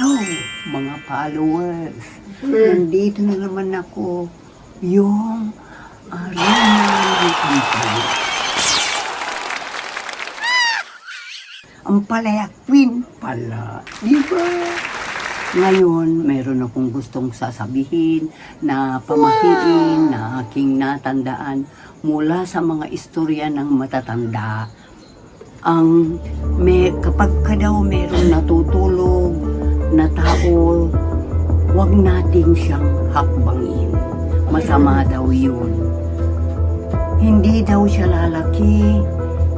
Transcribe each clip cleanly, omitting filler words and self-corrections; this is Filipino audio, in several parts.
Hello, mga followers. Nandito na naman ako, yung arena ng Ampalaya. Ampalaya Queen pala, di ba? Ngayon, meron akong gustong sasabihin na pamahiin na aking natandaan mula sa mga istorya ng matatanda. Kapag ka daw meron natutulog na tao, huwag nating siyang hakbangin. Masama daw yun. Hindi daw siya lalaki.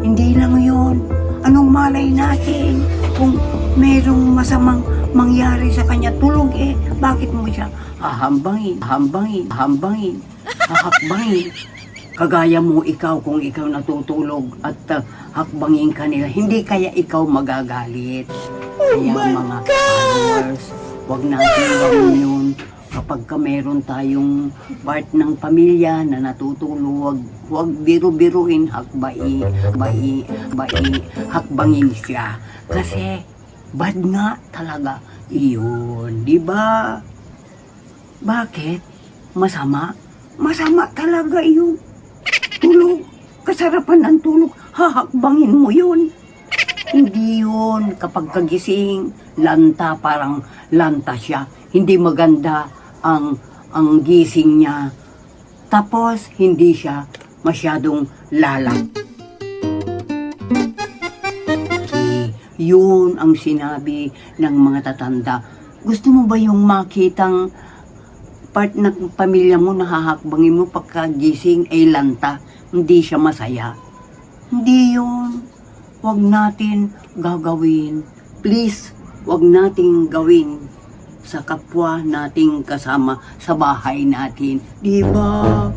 Hindi lang yun. Anong malay natin kung merong masamang mangyari sa kanya? Tulog bakit mo siya hahambangin, hahakbangin? Kagaya mo ikaw kung ikaw natutulog at hakbangin ka nila, hindi kaya ikaw magagalit. Kaya mga followers, huwag natin gawin yun. Kapag ka meron tayong part ng pamilya na natutulog, huwag biru-biruin, hakbangin siya. Kasi bad nga talaga iyon, di ba? Bakit? Masama? Masama talaga iyon. Tulog, kasarapan ng tulog, hahakbangin mo yun. Hindi yun. Kapag kagising, lanta, parang lanta siya. Hindi maganda ang gising niya. Tapos, hindi siya masyadong lalang. Yun ang sinabi ng mga tatanda. Gusto mo ba yung makitang part ng pamilya mo na hahakbangin mo pagkagising ay lanta? Hindi siya masaya. Hindi yun. Huwag natin gagawin. Please, huwag nating gawin sa kapwa nating kasama sa bahay natin. Di ba?